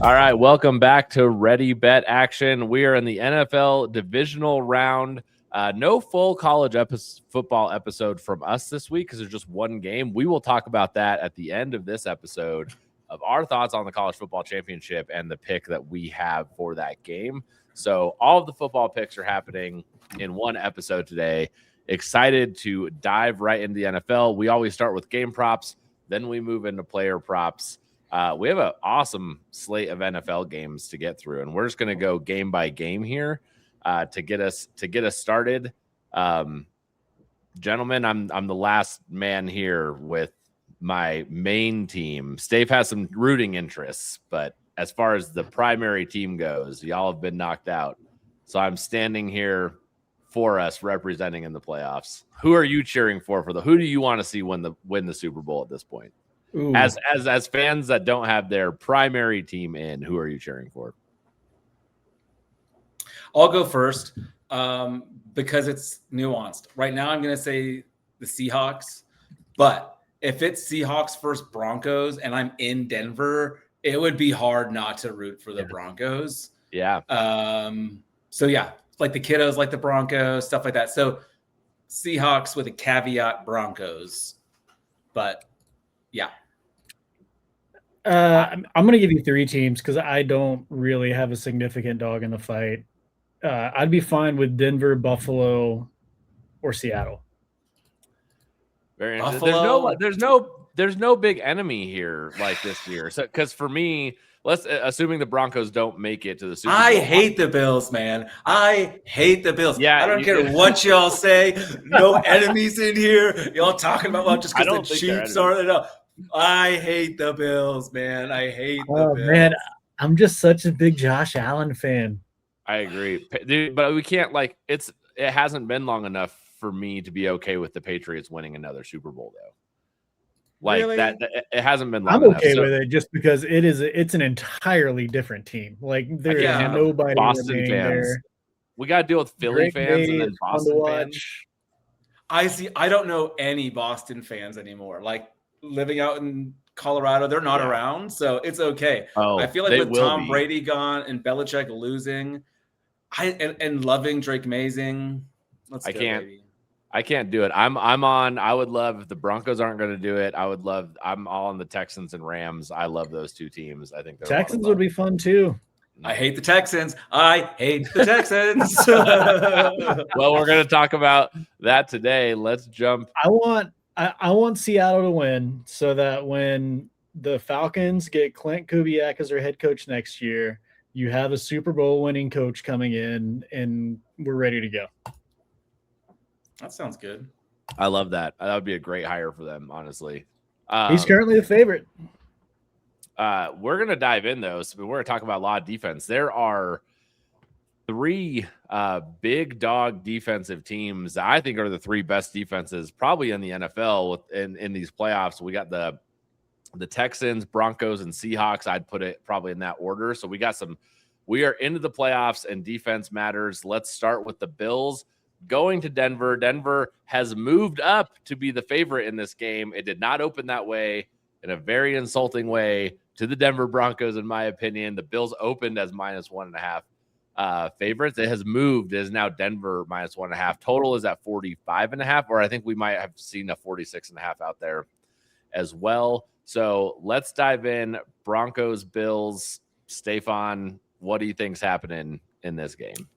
All right, welcome back to Ready Bet Action. We are in the NFL Divisional Round. No full college football episode from us this week because there's just one game. We will talk about that at the end of this episode of our thoughts on the college football championship and the pick that we have for that game. So all of the football picks are happening in one episode today. Excited to dive right into the NFL. We always start with game props, then we move into player props. We have an awesome slate of NFL games to get through, and we're just going to go game by game here to get us started. Gentlemen, I'm the last man here with my main team. Stave has some rooting interests, but as far as the primary team goes, y'all have been knocked out. So I'm standing here for us representing in the playoffs. Who are you cheering for who do you want to see win the Super Bowl at this point? Ooh. As fans that don't have their primary team in, who are you cheering for? I'll go first because it's nuanced. Right now, I'm going to say the Seahawks, but if it's Seahawks versus Broncos and I'm in Denver, it would be hard not to root for the Broncos. Yeah. So yeah, like the kiddos, like the Broncos, stuff like that. So Seahawks with a caveat Broncos, but yeah. I'm going to give you three teams because I don't really have a significant dog in the fight. I'd be fine with Denver, Buffalo, or Seattle. Very interesting. There's no big enemy here like this year. So because for me, assuming the Broncos don't make it to the Super Bowl. I hate the Bills, man. I hate the Bills. Yeah, I don't care what y'all say. No enemies in here. Y'all talking about just because the Chiefs are. No. I hate the Bills, man. I hate the Bills. Man, I'm just such a big Josh Allen fan. I agree, dude, but we can't it hasn't been long enough for me to be okay with the Patriots winning another Super Bowl though. Really? That it hasn't been long I'm enough. Okay with it just because it's an entirely different team. Like there is nobody Boston fans. There. We got to deal with Philly fans and then Boston fans. I don't know any Boston fans anymore. Like living out in Colorado, they're not around, so it's okay. I feel like with Tom Brady gone and Belichick losing, and loving Drake Mazing, I can't do it. I would love if the Broncos aren't going to do it. I'm all on the Texans and Rams. I love those two teams. I think Texans would be fun too. I hate the Texans. Well, we're going to talk about that today. Let's jump. I want Seattle to win so that when the Falcons get Clint Kubiak as their head coach next year, you have a Super Bowl winning coach coming in and we're ready to go. That sounds good. I love that. That would be a great hire for them, honestly. He's currently the favorite. We're going to dive in, though. So we're going to talk about a lot of defense. There are three big dog defensive teams that I think are the three best defenses probably in the NFL in these playoffs. We got the Texans, Broncos, and Seahawks. I'd put it probably in that order. So we are into the playoffs and defense matters. Let's start with the Bills going to Denver. Denver has moved up to be the favorite in this game. It did not open that way, in a very insulting way to the Denver Broncos, in my opinion. The Bills opened as -1.5 favorites. It has moved. It is now Denver -1.5. Total is at 45.5, or I think we might have seen a 46.5 out there as well. So let's dive in. Broncos, Bills. Stefan, what do you think's happening in this game?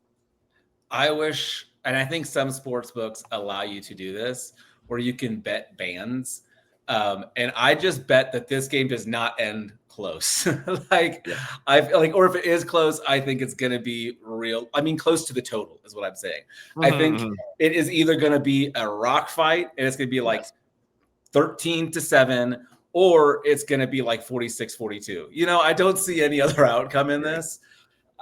I wish, and I think some sports books allow you to do this, where you can bet bands. And I just bet that this game does not end close. Or if it is close, I think it's going to be real. I mean, close to the total is what I'm saying. I think it is either going to be a rock fight and it's going to be like 13-7, or it's going to be like 46-42. I don't see any other outcome in this.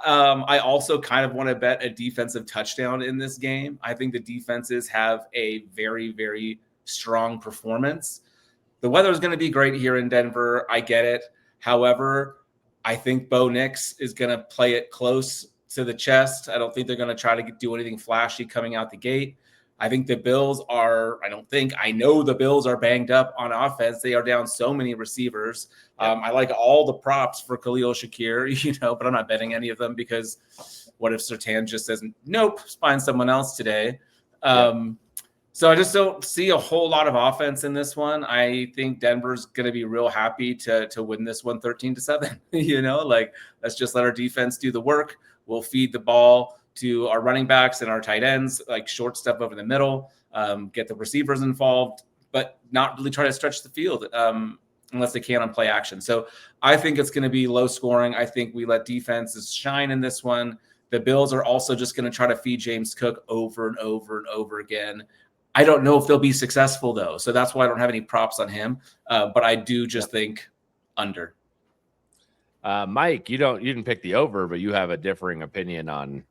I also kind of want to bet a defensive touchdown in this game. I think the defenses have a very, very strong performance. The weather is going to be great here in Denver. I get it. However, I think Bo Nix is going to play it close to the chest. I don't think they're going to try to do anything flashy coming out the gate. I think the Bills are, I know the Bills are banged up on offense. They are down so many receivers. I like all the props for Khalil Shakir, but I'm not betting any of them because what if Surtain just says, nope, find someone else today. So I just don't see a whole lot of offense in this one. I think Denver's going to be real happy to win this one 13-7. Let's just let our defense do the work. We'll feed the ball to our running backs and our tight ends, like short stuff over the middle, get the receivers involved, but not really try to stretch the field unless they can on play action. So I think it's going to be low scoring. I think we let defenses shine in this one. The Bills are also just going to try to feed James Cook over and over and over again. I don't know if they'll be successful, though. So that's why I don't have any props on him. But I do just think under. Mike, you didn't pick the over, but you have a differing opinion on.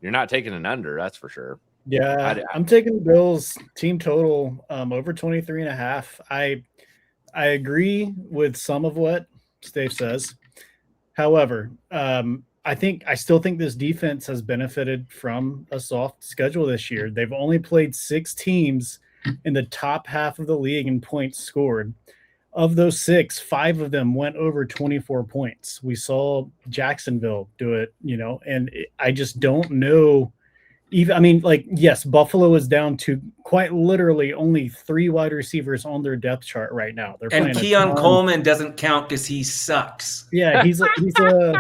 You're not taking an under, that's for sure. Yeah, I'm taking the Bills team total over 23.5. I agree with some of what Steve says. However, I still think this defense has benefited from a soft schedule this year. They've only played 6 teams in the top half of the league in points scored. Of those 6, 5 of them went over 24 points. We saw Jacksonville do it, and I just don't know. Yes, Buffalo is down to quite literally only 3 wide receivers on their depth chart right now. And Keon Coleman doesn't count because he sucks. Yeah, he's a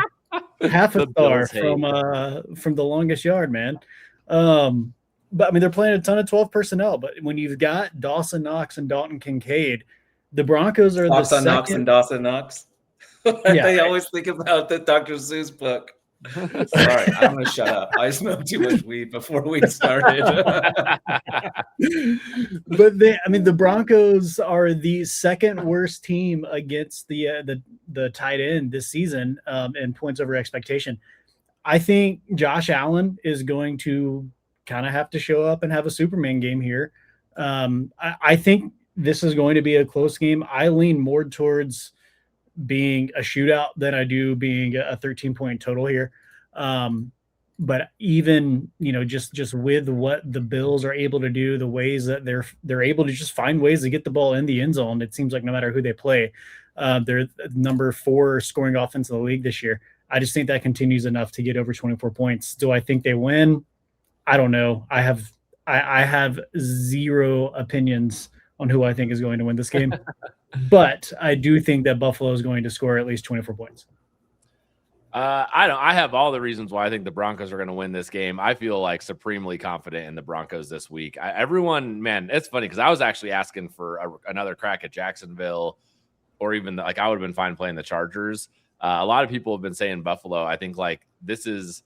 half a star from the longest yard, man. But they're playing a ton of 12 personnel. But when you've got Dawson Knox and Dalton Kincaid, the Broncos are the second. Knox and Dawson Knox. Yeah, they always think about the Dr. Seuss book. Sorry, I'm gonna shut up. I smoked too much weed before we started. But the Broncos are the second worst team against the tight end this season in points over expectation. I think Josh Allen is going to kind of have to show up and have a Superman game here. I think this is going to be a close game. I lean more towards being a shootout than I do being a 13-point total here. But even, just with what the Bills are able to do, the ways that they're able to just find ways to get the ball in the end zone, it seems like no matter who they play, they're number 4 scoring offense in the league this year. I just think that continues enough to get over 24 points. Do I think they win? I don't know. I have zero opinions on who I think is going to win this game. But I do think that Buffalo is going to score at least 24 points. I have all the reasons why I think the Broncos are going to win this game. I feel like supremely confident in the Broncos this week. Everyone, man, it's funny because I was actually asking for another crack at Jacksonville, or even I would have been fine playing the Chargers. A lot of people have been saying Buffalo. I think this is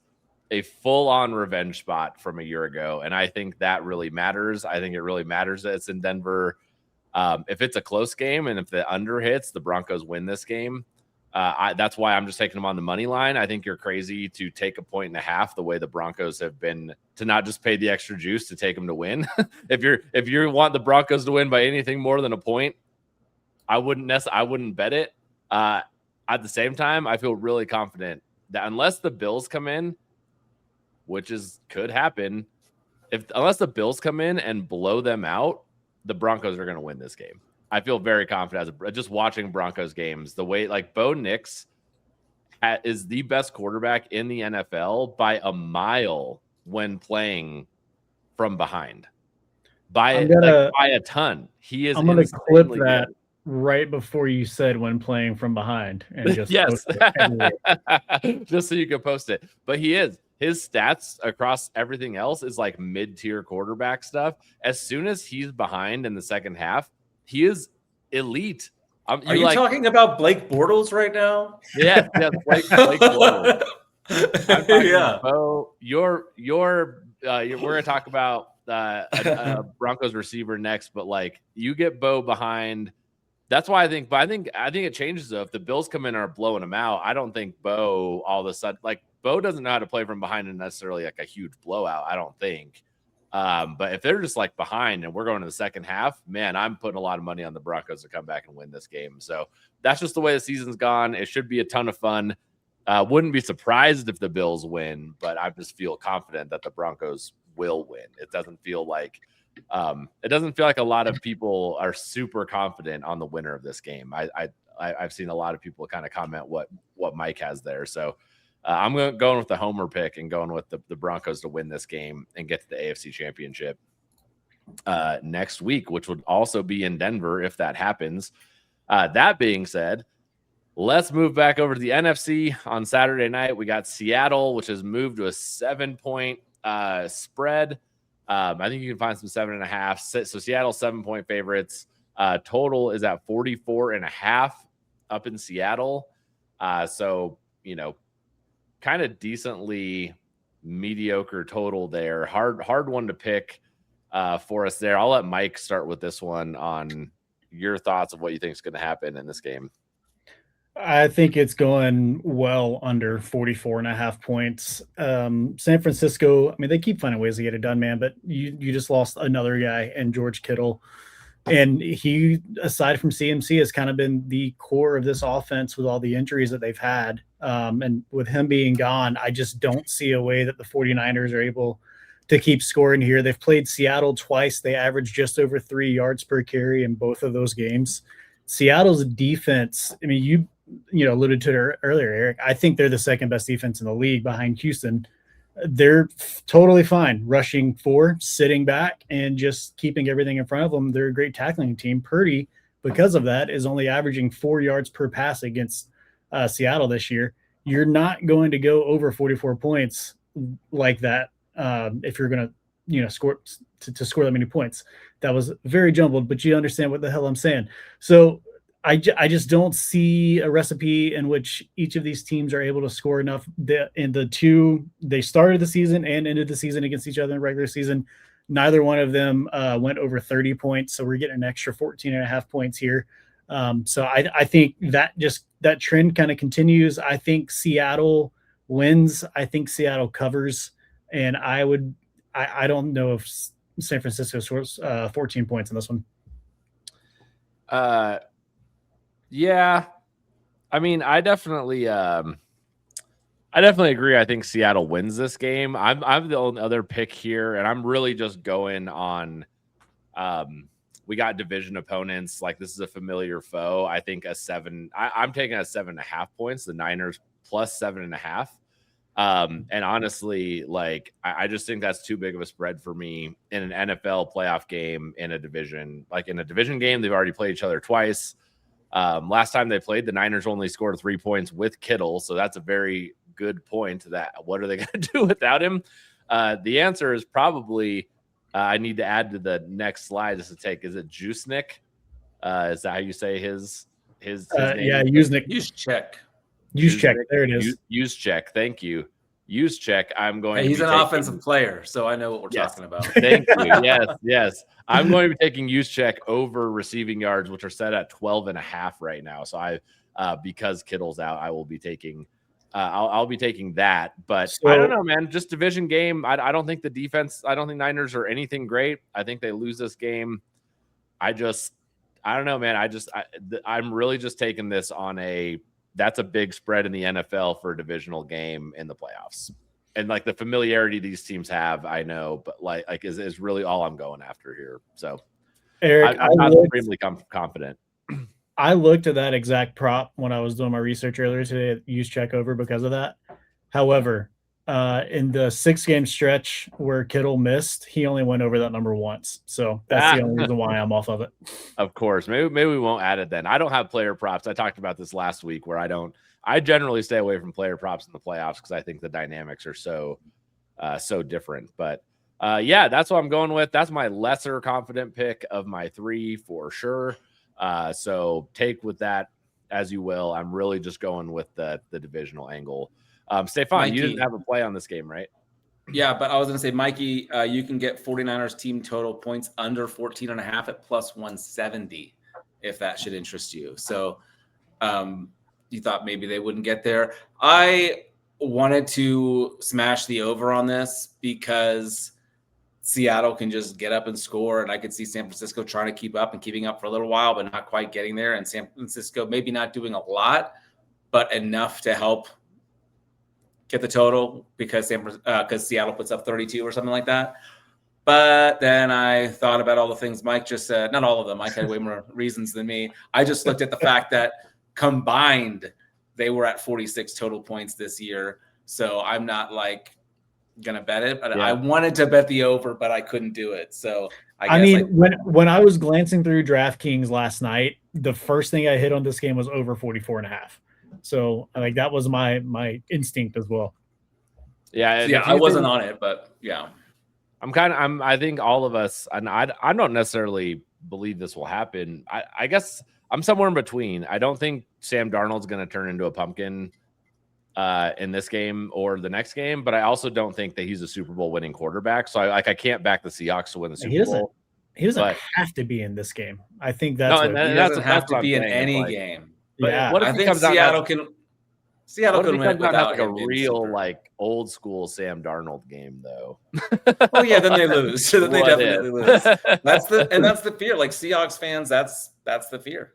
a full-on revenge spot from a year ago, and I think that really matters. I think it really matters that it's in Denver. If it's a close game and if the under hits, the Broncos win this game. That's why I'm just taking them on the money line. I think you're crazy to take 1.5 the way the Broncos have been, to not just pay the extra juice to take them to win. If you want the Broncos to win by anything more than a point, I wouldn't bet it. At the same time, I feel really confident that unless the Bills come in, which could happen, unless the Bills come in and blow them out, the Broncos are going to win this game. I feel very confident just watching Broncos games. The way Bo Nix is the best quarterback in the NFL by a mile when playing from behind. By a ton. He is. I'm going to clip that right before you said when playing from behind, and just yes, just so you can post it. But he is. His stats across everything else is mid-tier quarterback stuff. As soon as he's behind in the second half, he is elite. Are you talking about Blake Bortles right now? Yes, Blake Bortles. Yeah. Bo, we're going to talk about a Broncos receiver next, but you get Bo behind. That's why I think it changes though. If the Bills come in and are blowing him out, I don't think Bo all of a sudden Bo doesn't know how to play from behind in necessarily a huge blowout. I don't think. But if they're just behind and we're going to the second half, man, I'm putting a lot of money on the Broncos to come back and win this game. So that's just the way the season's gone. It should be a ton of fun. Wouldn't be surprised if the Bills win, but I just feel confident that the Broncos will win. It doesn't feel like a lot of people are super confident on the winner of this game. I've seen a lot of people kind of comment what Mike has there. So I'm going with the homer pick and going with the Broncos to win this game and get to the AFC Championship next week, which would also be in Denver if that happens. That being said, let's move back over to the NFC. On Saturday night, we got Seattle, which has moved to a 7-point spread. I think you can find some 7.5. So Seattle 7-point favorites. Total is at 44.5 up in Seattle. So, kind of decently mediocre total there. Hard one to pick for us there. I'll let Mike start with this one on your thoughts of what you think is going to happen in this game. I think it's going well under 44.5 points. San Francisco, I mean, they keep finding ways to get it done, man, but you just lost another guy in George Kittle. And he, aside from CMC, has kind of been the core of this offense with all the injuries that they've had. And with him being gone, I just don't see a way that the 49ers are able to keep scoring here. They've played Seattle twice. They averaged just over 3 yards per carry in both of those games. Seattle's defense, I mean, you alluded to it earlier, Eric. I think they're the second best defense in the league behind Houston. They're totally fine rushing 4, sitting back, and just keeping everything in front of them. They're a great tackling team. Purdy, because of that, is only averaging 4 yards per pass against Seattle this year. You're not going to go over 44 points like that if you're going to, score to score that many points. That was very jumbled, but you understand what the hell I'm saying. So I just don't see a recipe in which each of these teams are able to score enough. In the two, they started the season and ended the season against each other in the regular season. Neither one of them went over 30 points. So we're getting an extra 14.5 points here. So I think that trend kind of continues. I think Seattle wins. I think Seattle covers. And I don't know if San Francisco scores 14 points in this one. Yeah, I mean, I definitely agree. I think Seattle wins this game. I'm the only other pick here, and I'm really just going on. We got division opponents. Like, this is a familiar foe. I think I'm taking a 7.5 points. The Niners plus 7.5. And honestly, like, I just think that's too big of a spread for me in an NFL playoff game in a division. Like, in a division game, they've already played each other twice. Last time they played, the Niners only scored 3 points with Kittle. So that's a very good point that what are they going to do without him? The answer is probably, I need to add to the next slide just to take, is it Juicenic? Is that how you say his name? Yeah, Juicenic. Juszczyk. There it is. Juszczyk. Thank you. Juszczyk. I'm going Hey, he's an offensive player, so I know what we're talking about. Thank you. Yes. I'm going to be taking Juszczyk over receiving yards, which are set at 12.5 right now. So because Kittle's out, I will be taking I'll be taking that. But I don't know, man. Just division game. I don't think the defense, I don't think Niners are anything great. I think they lose this game. I don't know, man. I'm really just taking this on that's a big spread in the NFL for a divisional game in the playoffs. And like the familiarity these teams have, I know, but like is really all I'm going after here. So Eric, I'm not supremely confident. I looked at that exact prop when I was doing my research earlier today at Juszczyk over because of that. However, in the 6-game stretch where Kittle missed, he only went over that number once. So that's the only reason why I'm off of it. Of course. Maybe we won't add it then. I don't have player props. I talked about this last week where I generally stay away from player props in the playoffs because I think the dynamics are so different. But yeah, that's what I'm going with. That's my lesser confident pick of my 3 for sure. So take with that as you will. I'm really just going with the divisional angle. Stefan, Mikey, you didn't have a play on this game, right? Yeah, but I was going to say, Mikey, you can get 49ers team total points under 14.5 at plus 170, if that should interest you. So you thought maybe they wouldn't get there. I wanted to smash the over on this because Seattle can just get up and score, and I could see San Francisco trying to keep up and keeping up for a little while, but not quite getting there. And San Francisco maybe not doing a lot, but enough to help get the total because Seattle puts up 32 or something like that. But then I thought about all the things Mike just said. Not all of them. Mike had way more reasons than me. I just looked at the fact that combined, they were at 46 total points this year. So I'm not like going to bet it. But I wanted to bet the over, but I couldn't do it. So I guess when I was glancing through DraftKings last night, the first thing I hit on this game was over 44.5. So like that was my instinct as well. Yeah. I wasn't on it, but yeah. I think all of us, and I don't necessarily believe this will happen. I guess I'm somewhere in between. I don't think Sam Darnold's going to turn into a pumpkin in this game or the next game, but I also don't think that he's a Super Bowl winning quarterback. So I can't back the Seahawks to win the Super Bowl. He doesn't have to be in this game. I think that's he doesn't have to be in any game. But yeah, what if I think Seattle can win it without like a real like old school Sam Darnold game though. Oh yeah, then they lose. Then they definitely lose. That's the fear. Like Seahawks fans, that's the fear.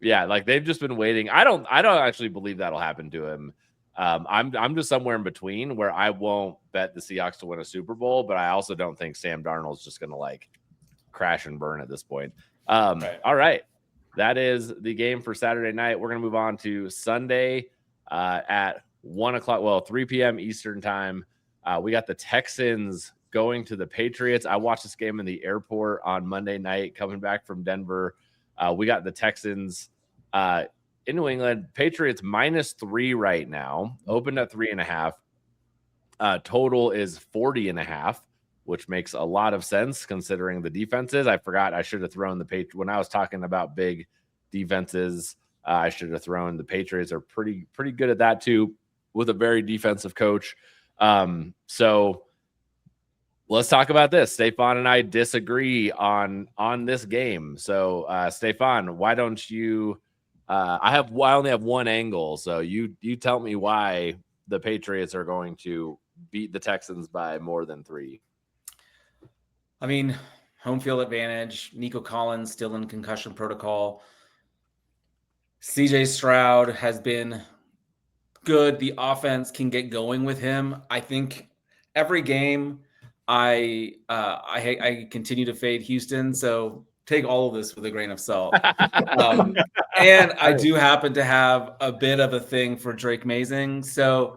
Yeah, like they've just been waiting. I don't actually believe that'll happen to him. I'm just somewhere in between where I won't bet the Seahawks to win a Super Bowl, but I also don't think Sam Darnold's just gonna like crash and burn at this point. Right. All right. That is the game for Saturday night. We're going to move on to Sunday at 1 o'clock. Well, 3 p.m. Eastern time. We got the Texans going to the Patriots. I watched this game in the airport on Monday night coming back from Denver. We got the Texans in New England. Patriots -3 right now. Opened at 3.5. Total is 40.5. Which makes a lot of sense considering the defenses. I forgot I should have thrown the Patriots when I was talking about big defenses. I should have thrown the Patriots are pretty good at that too, with a very defensive coach. So let's talk about this. Stefan and I disagree on this game. So Stefan, why don't you? I only have one angle, so you tell me why the Patriots are going to beat the Texans by more than 3. I mean, home field advantage. Nico Collins still in concussion protocol. CJ Stroud has been good. The offense can get going with him. I think every game I continue to fade Houston, so take all of this with a grain of salt. And I do happen to have a bit of a thing for Drake Mazing, so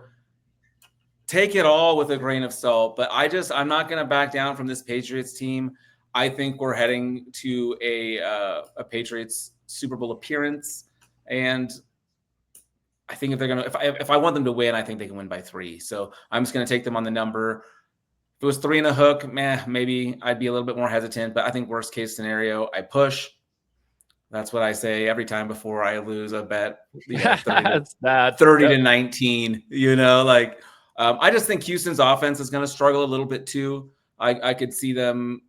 take it all with a grain of salt, but I'm not going to back down from this Patriots team. I think we're heading to a Patriots Super Bowl appearance, and I think if I want them to win, I think they can win by 3. So I'm just going to take them on the number. If it was 3 and a hook, maybe I'd be a little bit more hesitant, but I think worst case scenario, I push. That's what I say every time before I lose a bet. 30 to 19, I just think Houston's offense is going to struggle a little bit too. I could see them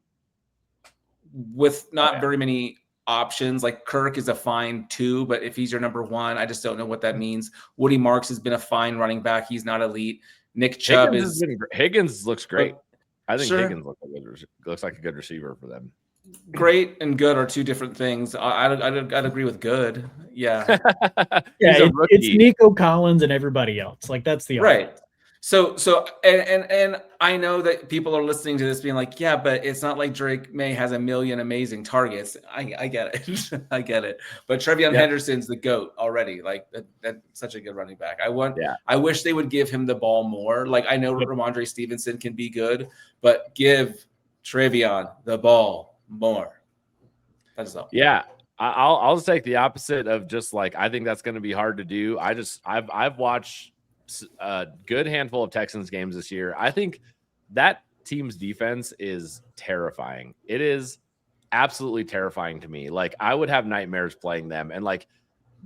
with not very many options. Like Kirk is a fine 2, but if he's your number 1, I just don't know what that means. Woody Marks has been a fine running back. He's not elite. Nick Chubb Higgins looks great. I think Higgins looks like a good receiver for them. Great and good are 2 different things. I'd agree with good. Yeah. Yeah, it's Nico Collins and everybody else. Like that's the right. Offense. So and I know that people are listening to this being like, yeah, but it's not like Drake May has a million amazing targets. I get it. I get it. But Trevion Henderson's the GOAT already. Like that's such a good running back. I wish they would give him the ball more. Like I know Ramondre Stevenson can be good, but give Trevion the ball more. That's all. Yeah. I'll just take the opposite of just like I think that's going to be hard to do. I've watched a good handful of Texans games this year. I think that team's defense is terrifying. It is absolutely terrifying to me. Like I would have nightmares playing them. And like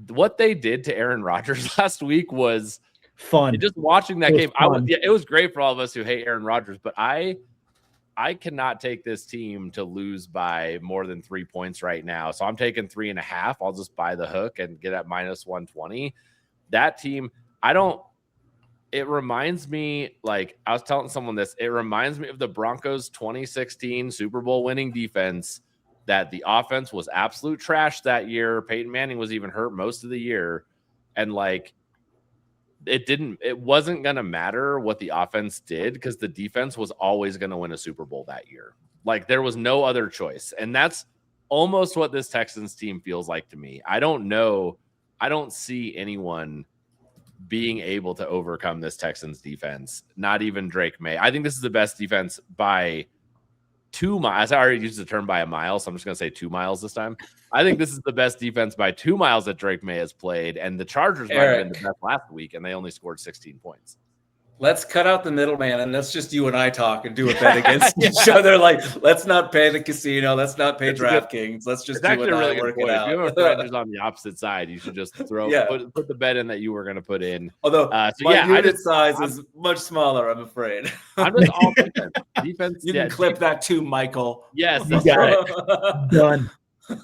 what they did to Aaron Rodgers last week was fun. Just watching that game. It was great for all of us who hate Aaron Rodgers, but I cannot take this team to lose by more than 3 points right now. So I'm taking 3.5. I'll just buy the hook and get at -120. That team, it reminds me, like I was telling someone this, it reminds me of the Broncos 2016 Super Bowl winning defense, that the offense was absolute trash that year. Peyton Manning was even hurt most of the year. And like it wasn't going to matter what the offense did because the defense was always going to win a Super Bowl that year. Like there was no other choice. And that's almost what this Texans team feels like to me. I don't know. I don't see anyone being able to overcome this Texans defense. Not even Drake May. I think this is the best defense by 2 miles. I already used the term by a mile, so I'm just going to say 2 miles this time. I think this is the best defense by 2 miles that Drake May has played, and the Chargers might have been the best last week, and they only scored 16 points. Let's cut out the middleman, and let's just you and I talk and do a bet against each other. Like, let's not pay the casino. Let's not pay DraftKings. Let's just do it and work it out. If you have a friend who's on the opposite side, you should just put the bet in that you were going to put in. Although my unit size is much smaller, I'm afraid. I'm just all defense. You can clip that too, Michael. Yes, you got it. Done.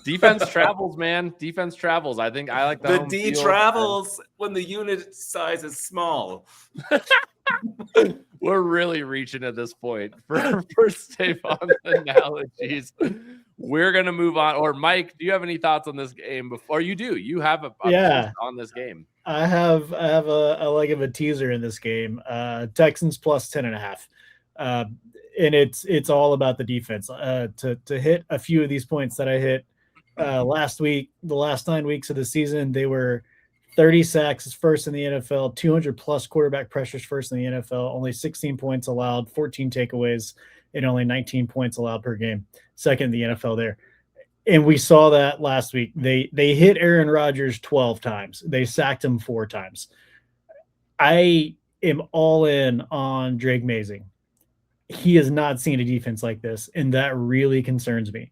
Defense travels, man. Defense travels. I think I like the D travels when the unit size is small. We're really reaching at this point for Stephon's analogies. We're gonna move on. Or Mike, do you have any thoughts on this game before you do? You have a on this game. I have a leg of a teaser in this game. Texans plus 10.5. And it's all about the defense. To hit a few of these points that I hit last week, the last 9 weeks of the season, they were 30 sacks, first in the NFL, 200 plus quarterback pressures, first in the NFL, only 16 points allowed, 14 takeaways, and only 19 points allowed per game, second in the NFL there. And we saw that last week. They hit Aaron Rodgers 12 times. They sacked him 4 times. I am all in on Drake May. He has not seen a defense like this, and that really concerns me.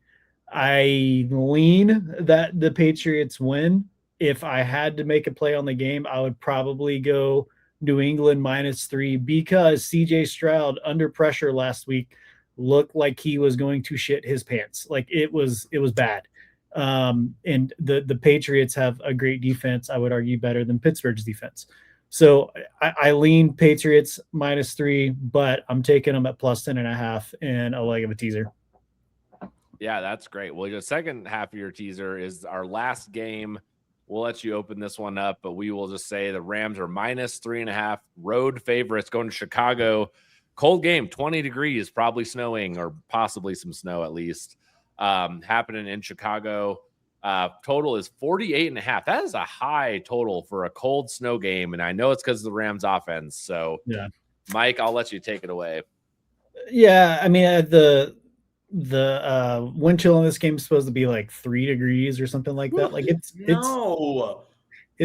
I lean that the Patriots win. If I had to make a play on the game, I would probably go New England -3 because CJ Stroud under pressure last week looked like he was going to shit his pants. Like it was bad. And the Patriots have a great defense. I would argue better than Pittsburgh's defense. So I lean Patriots -3, but I'm taking them at plus 10.5 and a leg of a teaser. Yeah, that's great. Well, the second half of your teaser is our last game. We'll let you open this one up, but we will just say the Rams are -3.5 road favorites going to Chicago. Cold game, 20 degrees, probably snowing or possibly some snow at least happening in Chicago. Total is 48.5. That is a high total for a cold snow game, and I know it's because of the Rams offense. So, yeah, Mike, I'll let you take it away. Yeah, I mean the wind chill in this game is supposed to be like 3 degrees or something like that. Like it's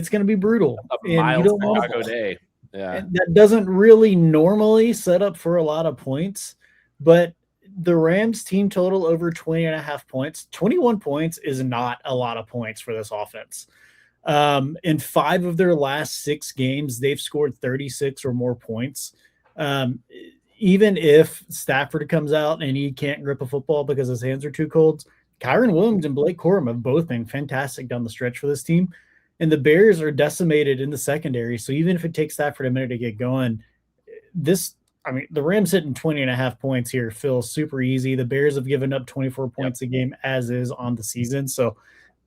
going to be brutal. And you don't want Chicago day. Yeah, that doesn't really normally set up for a lot of points, but the Rams team total over 20.5 points. 21 points is not a lot of points for this offense. In 5 of their last 6 games, they've scored 36 or more points. Even if Stafford comes out and he can't grip a football because his hands are too cold, Kyron Williams and Blake Corum have both been fantastic down the stretch for this team. And the Bears are decimated in the secondary. So even if it takes Stafford a minute to get going, the Rams hitting 20.5 points here feels super easy. The Bears have given up 24 points a game as is on the season. So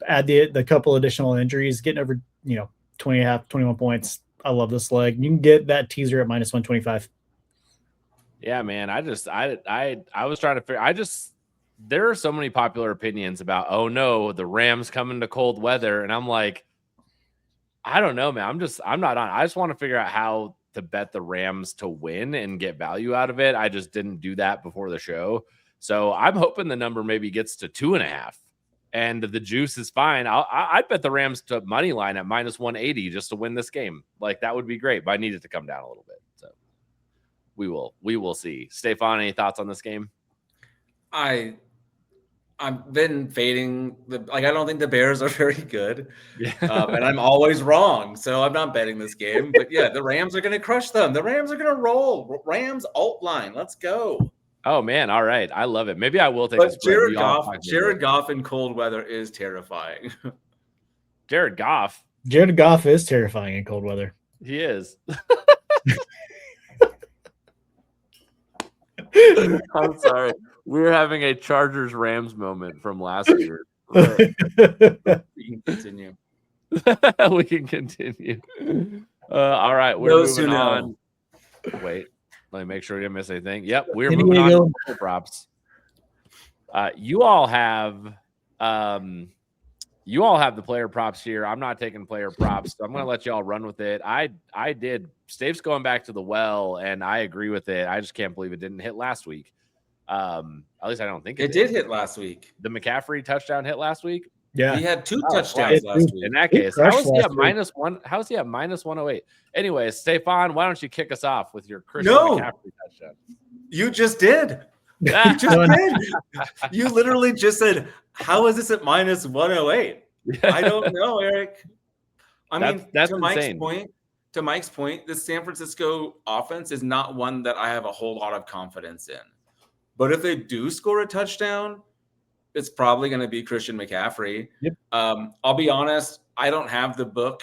add the couple additional injuries, getting over 20.5, 21 points. I love this leg. You can get that teaser at -125. Yeah, man. I was trying to figure. There are so many popular opinions about, oh no, the Rams coming to cold weather, and I'm like, I don't know, man. I'm not on. I just want to figure out how to bet the Rams to win and get value out of it. I just didn't do that before the show, so I'm hoping the number maybe gets to 2.5, and the juice is fine. I'd bet the Rams to money line at -180 just to win this game. Like that would be great, but I need it to come down a little bit. So. We will see. Stephon, any thoughts on this game? I've been fading I don't think the Bears are very good. Yeah. And I'm always wrong. So I'm not betting this game. But yeah, the Rams are going to crush them. The Rams are going to roll. Rams alt line. Let's go. Oh man. All right. I love it. Maybe I will take But Jared Goff in cold weather is terrifying. Jared Goff is terrifying in cold weather. He is. I'm sorry. We're having a Chargers-Rams moment from last year. We can continue. We can continue. All right, we're Those who moving know. on. Wait, let me make sure we didn't miss anything. Yep, we're San moving on Diego. to player props. You all have the player props here. I'm not taking player props, so I'm going to let y'all run with it. I did. Stave's going back to the well, and I agree with it. I just can't believe it didn't hit last week. At least I don't think It did hit last week. The McCaffrey touchdown hit last week. Yeah, He had 2 Oh, touchdowns last week. In that He case, how crushed is he last at -1? How is he at -108? Anyways, Stefan, why don't you kick us off with your Christian McCaffrey touchdown? You just did. You just did. You literally just said, "How is this at -108?" I don't know, Eric. I mean, that's to insane. Mike's point, the San Francisco offense is not one that I have a whole lot of confidence in. But if they do score a touchdown, it's probably going to be Christian McCaffrey. Yep. I'll be honest, I don't have the book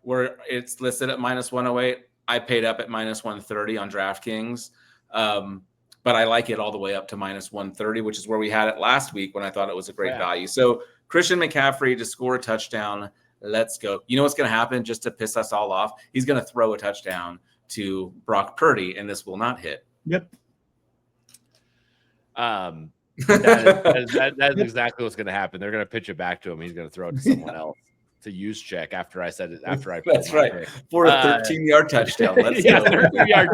where it's listed at -108. I paid up at -130 on DraftKings. But I like it all the way up to -130, which is where we had it last week when I thought it was a great value. So Christian McCaffrey to score a touchdown. Let's go. You know what's going to happen just to piss us all off? He's going to throw a touchdown to Brock Purdy, and this will not hit. Yep. That is exactly what's going to happen. They're going to pitch it back to him. He's going to throw it to someone else to use check after I said it. That's right. Pick. For a 13-yard touchdown. Let's go. 13-yard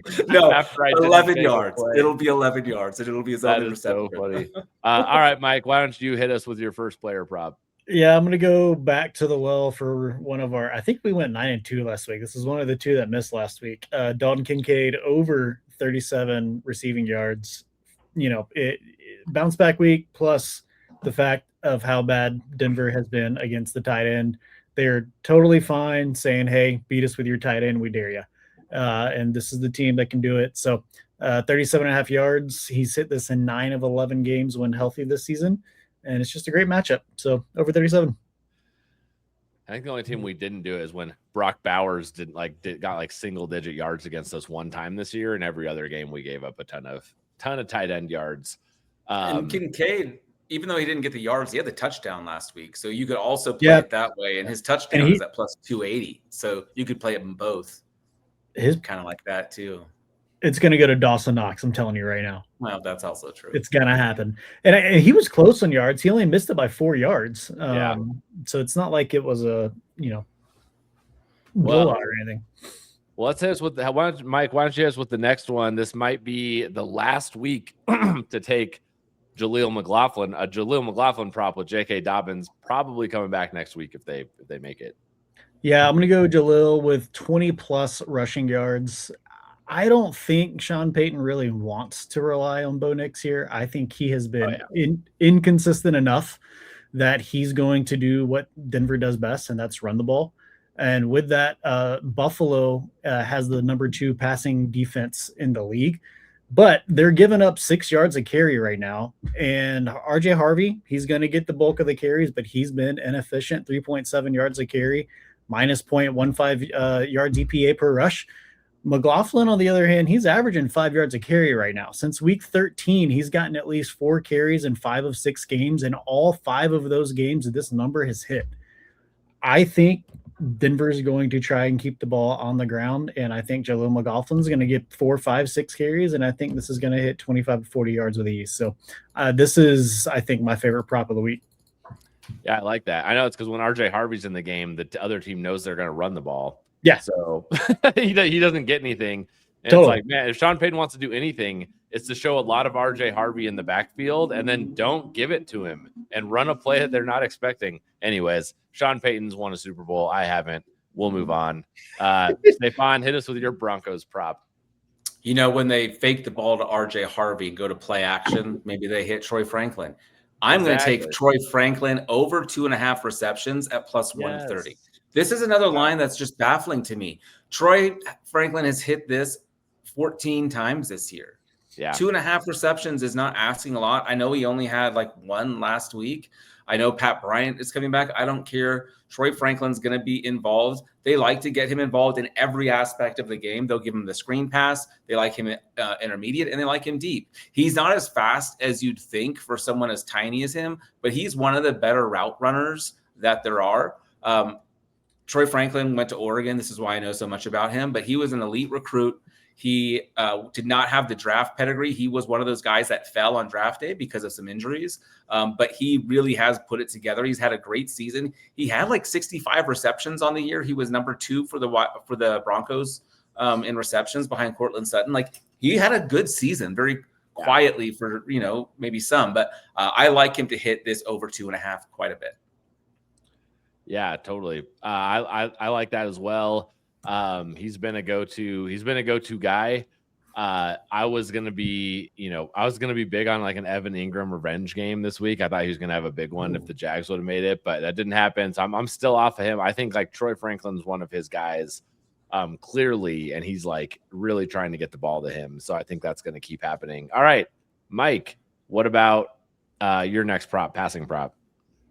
touchdown. No, 11 yards. It'll be 11 yards, and it'll be his only reception. So funny. All right, Mike, why don't you hit us with your first player prop? Yeah, I'm going to go back to the well for one of our – I think we went 9-2 last week. This is one of the 2 that missed last week. Dalton Kincaid over 37 receiving yards. You know, it bounce back week plus the fact of how bad Denver has been against the tight end. They're totally fine saying, hey, beat us with your tight end. We dare you. And this is the team that can do it. So 37.5 yards. He's hit this in 9 of 11 games when healthy this season. And it's just a great matchup. So over 37. I think the only team we didn't do is when Brock Bowers got like single digit yards against us one time this year, and every other game we gave up a ton of tight end yards. And Kincaid, even though he didn't get the yards, he had the touchdown last week. So you could also play it that way. And his touchdown is at plus 280. So you could play it in both. His kind of like that too. It's going to go to Dawson Knox. I'm telling you right now. Well, that's also true. It's going to happen. And he was close on yards. He only missed it by 4 yards. So it's not like it was a, blowout or anything. Well, let's hit us with Mike, why don't you hit us with the next one? This might be the last week to take Jaleel McLaughlin, a Jaleel McLaughlin prop with J.K. Dobbins probably coming back next week if they make it. Yeah, I'm going to go Jaleel with 20-plus rushing yards. I don't think Sean Payton really wants to rely on Bo Nix here. I think he has been inconsistent enough that he's going to do what Denver does best, and that's run the ball. And with that, Buffalo has the number 2 passing defense in the league, but they're giving up 6 yards a carry right now. And RJ Harvey, he's going to get the bulk of the carries, but he's been inefficient, 3.7 yards a carry, minus 0.15 yards EPA per rush. McLaughlin, on the other hand, he's averaging 5 yards a carry right now. Since week 13, he's gotten at least 4 carries in 5 of 6 games, and all 5 of those games, this number has hit. I think Denver is going to try and keep the ball on the ground, and I think Jaleel McLaughlin is going to get 4, 5, 6 carries, and I think this is going to hit 25 to 40 yards with ease. So this is, I think, my favorite prop of the week. Yeah, I like that. I know it's because when RJ Harvey's in the game, the other team knows they're going to run the ball. Yeah. So he doesn't get anything. And totally. It's like, man, if Sean Payton wants to do anything, it's to show a lot of RJ Harvey in the backfield and then don't give it to him and run a play that they're not expecting. Anyways, Sean Payton's won a Super Bowl. I haven't. We'll move on. Stefan, hit us with your Broncos prop. When they fake the ball to RJ Harvey and go to play action, maybe they hit Troy Franklin. I'm going to take Troy Franklin over 2.5 receptions at plus 130. This is another line that's just baffling to me. Troy Franklin has hit this 14 times this year. Yeah. 2.5 receptions is not asking a lot. I know he only had like 1 last week. I know Pat Bryant is coming back. I don't care. Troy Franklin's going to be involved. They like to get him involved in every aspect of the game. They'll give him the screen pass. They like him intermediate, and they like him deep. He's not as fast as you'd think for someone as tiny as him, but he's one of the better route runners that there are. Troy Franklin went to Oregon. This is why I know so much about him, but he was an elite recruit. He did not have the draft pedigree. He was one of those guys that fell on draft day because of some injuries, but he really has put it together. He's had a great season. He had like 65 receptions on the year. He was number 2 for the Broncos in receptions behind Cortland Sutton. Like, he had a good season, very quietly for, maybe some, but I like him to hit this over 2.5 quite a bit. Yeah, totally. I like that as well. He's been a go-to guy. I was gonna be big on like an Evan Ingram revenge game this week. I thought he was gonna have a big one if the Jags would have made it, but that didn't happen. So I'm still off of him. I think like Troy Franklin's one of his guys, clearly, and he's like really trying to get the ball to him. So I think that's gonna keep happening. All right, Mike, what about your next passing prop?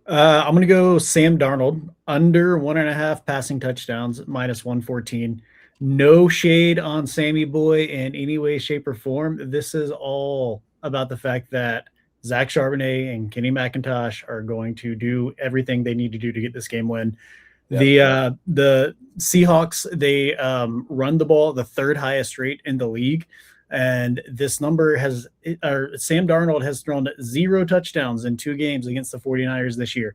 I'm going to go Sam Darnold, under 1.5 passing touchdowns, -114. No shade on Sammy Boy in any way, shape, or form. This is all about the fact that Zach Charbonnet and Kenny McIntosh are going to do everything they need to do to get this game win. Yep. The Seahawks, they run the ball at the 3rd highest rate in the league. And this number Sam Darnold has thrown 0 touchdowns in 2 games against the 49ers this year.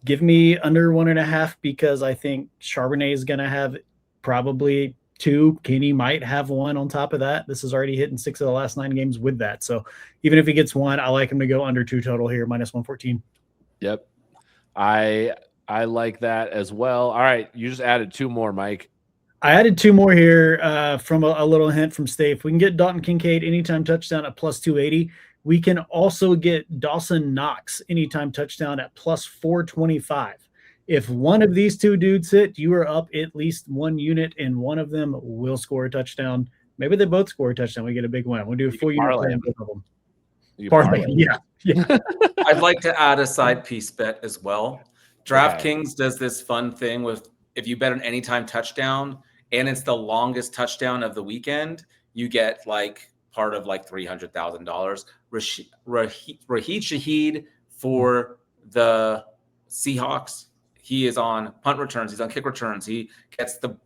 Give me under 1.5 because I think Charbonnet is going to have probably 2. Kenny might have 1 on top of that. This is already hitting 6 of the last 9 games with that. So even if he gets 1, I like him to go under 2 total here, -114. Yep. I like that as well. All right. You just added 2 more, Mike. I added 2 more here from a little hint from Stave. We can get Dalton Kincaid anytime touchdown at +280. We can also get Dawson Knox anytime touchdown at +425. If one of these 2 dudes hit, you are up at least 1 unit, and one of them will score a touchdown. Maybe they both score a touchdown. We get a big win. We'll do a full unit play on both of them. Yeah. I'd like to add a side piece bet as well. DraftKings does this fun thing with, if you bet an anytime touchdown and it's the longest touchdown of the weekend, you get like part of like $300,000. Raheed Shaheed for the Seahawks. He is on punt returns. He's on kick returns. He gets the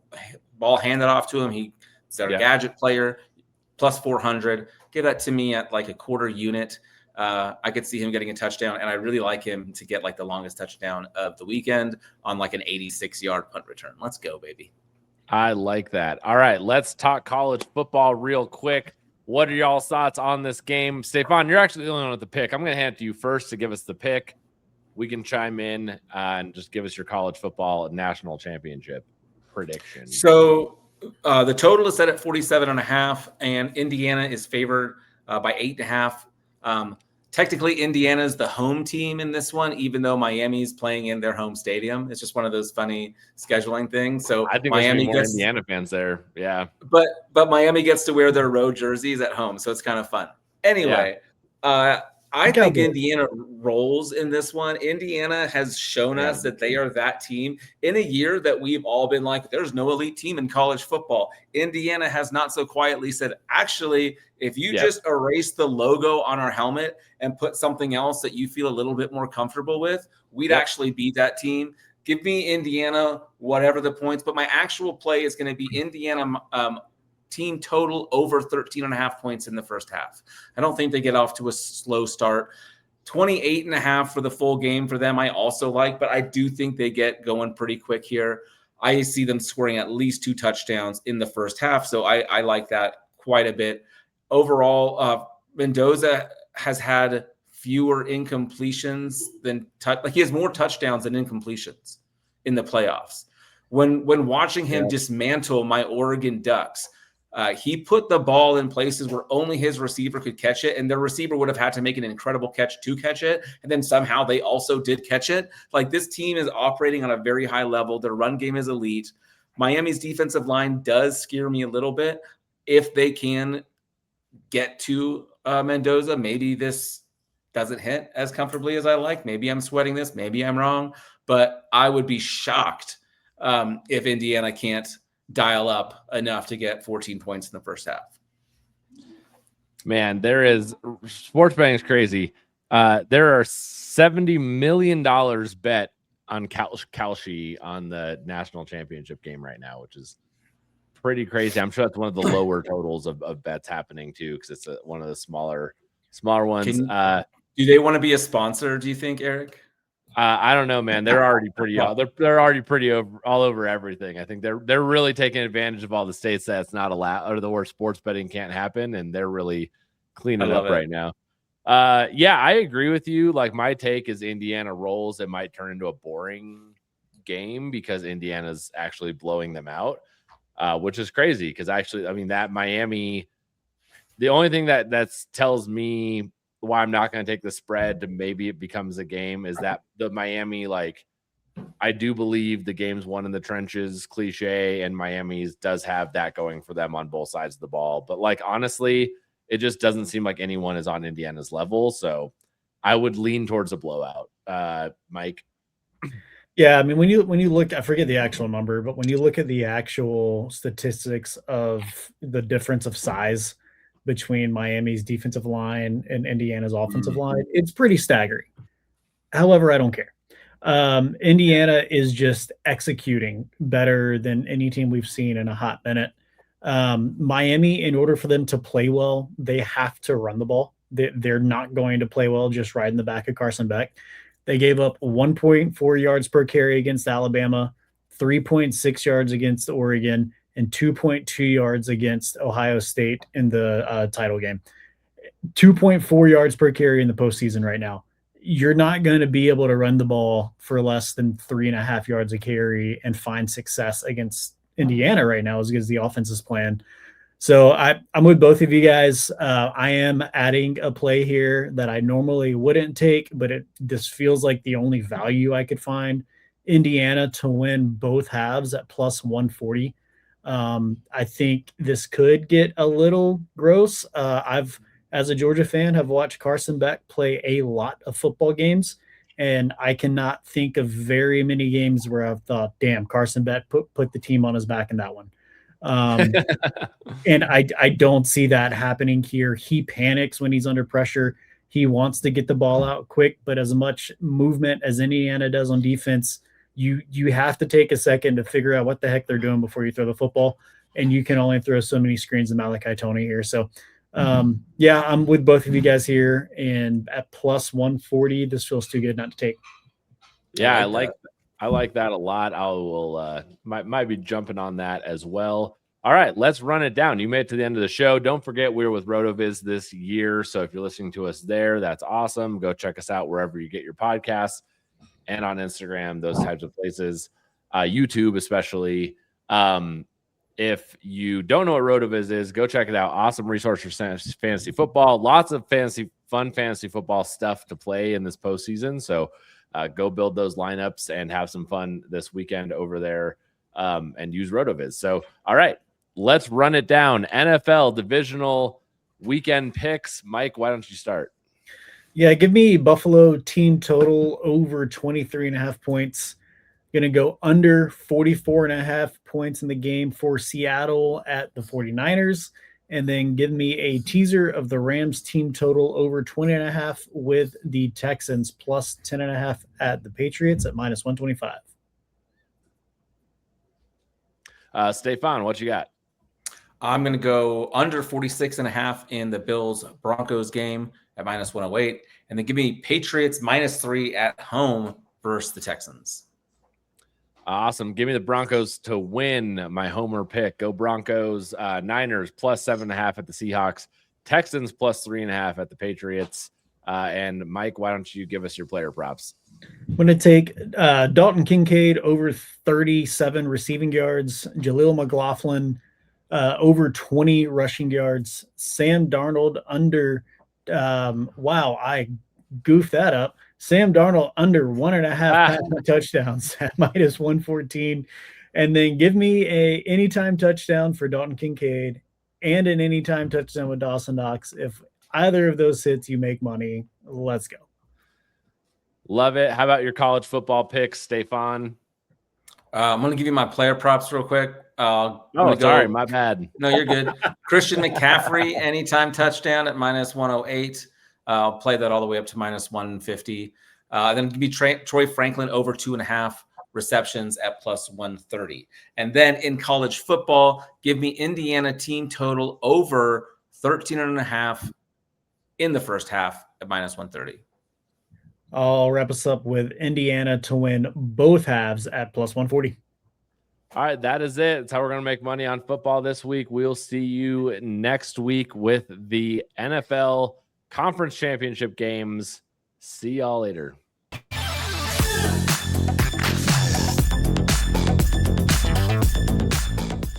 ball handed off to him. He's a gadget player, +400. Give that to me at like a quarter unit. I could see him getting a touchdown, and I really like him to get like the longest touchdown of the weekend on like an 86-yard punt return. Let's go, baby. I like that. All right, let's talk college football real quick. What are y'all's thoughts on this game? Stephon, you're actually the only one with the pick. I'm going to hand it to you first to give us the pick. We can chime in and just give us your college football national championship prediction. So the total is set at 47.5, and Indiana is favored by 8.5. Technically, Indiana's the home team in this one, even though Miami's playing in their home stadium. It's just one of those funny scheduling things. So I think Miami more Indiana fans there. Yeah. But Miami gets to wear their road jerseys at home, so it's kind of fun. Anyway, I think Indiana rolls in this one. Indiana has shown us that they are that team in a year that we've all been like, there's no elite team in college football. Indiana has not so quietly said, actually, if you just erase the logo on our helmet and put something else that you feel a little bit more comfortable with, we'd actually beat that team. Give me Indiana, whatever the points, but my actual play is going to be Indiana team total over 13.5 points in the first half. I don't think they get off to a slow start. 28.5 for the full game for them, I also like, but I do think they get going pretty quick here. I see them scoring at least 2 touchdowns in the first half, so I like that quite a bit. Overall, Mendoza has had fewer incompletions than he has more touchdowns than incompletions in the playoffs. When watching him dismantle my Oregon Ducks, he put the ball in places where only his receiver could catch it, and their receiver would have had to make an incredible catch to catch it, and then somehow they also did catch it. Like, this team is operating on a very high level. Their run game is elite. Miami's defensive line does scare me a little bit. If they can get to Mendoza, maybe this doesn't hit as comfortably as I like. Maybe I'm sweating this. Maybe I'm wrong. But I would be shocked if Indiana can't dial up enough to get 14 points in the first half. Man, sports betting is crazy. There are $70 million bet Kalshi on the national championship game right now, which is pretty crazy. I'm sure that's one of the lower totals of bets happening too, because it's one of the smaller ones. Do they want to be a sponsor, do you think, Eric? I don't know, man. They're already pretty they're already pretty all over everything. I think they're really taking advantage of all the states that it's not allowed, or the where sports betting can't happen, and they're really cleaning up right now. Yeah, I agree with you. Like, my take is Indiana rolls. It might turn into a boring game because Indiana's actually blowing them out, which is crazy. Because actually, I mean, that Miami, the only thing that tells me why I'm not going to take the spread to maybe it becomes a game is that the Miami, like, I do believe the game's won in the trenches cliche, and Miami's does have that going for them on both sides of the ball. But, like, honestly, it just doesn't seem like anyone is on Indiana's level. So I would lean towards a blowout. Mike? Yeah, I mean, when you look, I forget the actual number, but when you look at the actual statistics of the difference of size between Miami's defensive line and Indiana's offensive line, it's pretty staggering. However, I don't care. Indiana is just executing better than any team we've seen in a hot minute. Miami, in order for them to play well, they have to run the ball. They're not going to play well just riding the back of Carson Beck. They gave up 1.4 yards per carry against Alabama, 3.6 yards against Oregon, and 2.2 yards against Ohio State in the title game. 2.4 yards per carry in the postseason right now. You're not going to be able to run the ball for less than 3.5 yards a carry and find success against Indiana right now, as good as the offense is playing. So I'm with both of you guys. I am adding a play here that I normally wouldn't take, but this feels like the only value I could find. Indiana to win both halves at plus 140. I think this could get a little gross. As a Georgia fan, have watched Carson Beck play a lot of football games, and I cannot think of very many games where I've thought, damn, Carson Beck put the team on his back in that one. And I don't see that happening here. He panics when he's under pressure. He wants to get the ball out quick, but as much movement as Indiana does on defense, you have to take a second to figure out what the heck they're doing before you throw the football, and you can only throw so many screens to Malachi Toney here. So yeah, I'm with both of you guys here, and at plus 140, this feels too good not to take. Yeah, I like that a lot. I will might be jumping on that as well. All right, let's run it down. You made it to the end of the show. Don't forget, we're with RotoViz this year. So if you're listening to us there, that's awesome. Go check us out wherever you get your podcasts and on Instagram, those types of places, YouTube especially. If you don't know what RotoViz is, go check it out. Awesome resource for fantasy football. Lots of fun fantasy football stuff to play in this postseason. So go build those lineups and have some fun this weekend over there and use RotoViz. So, all right, let's run it down. NFL Divisional Weekend picks. Mike, why don't you start? Yeah, give me Buffalo team total over 23.5 points. Going to go under 44.5 points in the game for Seattle at the 49ers. And then give me a teaser of the Rams team total over 20.5 with the Texans plus 10.5 at the Patriots at minus 125. Stefan, what you got? I'm going to go under 46.5 in the Bills Broncos game at minus 108. And then give me Patriots -3 at home versus the Texans. Awesome. Give me the Broncos to win, my homer pick. Go Broncos. Niners plus 7.5 at the Seahawks. Texans plus 3.5 at the Patriots. And Mike, why don't you give us your player props? I'm going to take Dalton Kincaid over 37 receiving yards. Jaleel McLaughlin over 20 rushing yards. Sam Darnold under wow, I goofed that up. Sam Darnold under 1.5 passing touchdowns at minus 114. And then give me a anytime touchdown for Dalton Kincaid and an anytime touchdown with Dawson Knox. If either of those hits, you make money. Let's go. Love it. How about your college football picks, Stefan? I'm going to give you my player props real quick. Sorry, my bad. No, you're good. Christian McCaffrey, anytime touchdown at minus 108. I'll play that all the way up to minus 150. Then give me Troy Franklin over 2.5 receptions at plus 130. And then in college football, give me Indiana team total over 13.5 in the first half at minus 130. I'll wrap us up with Indiana to win both halves at plus 140. All right, that is it. That's how we're going to make money on football this week. We'll see you next week with the NFL Conference Championship games. See y'all later.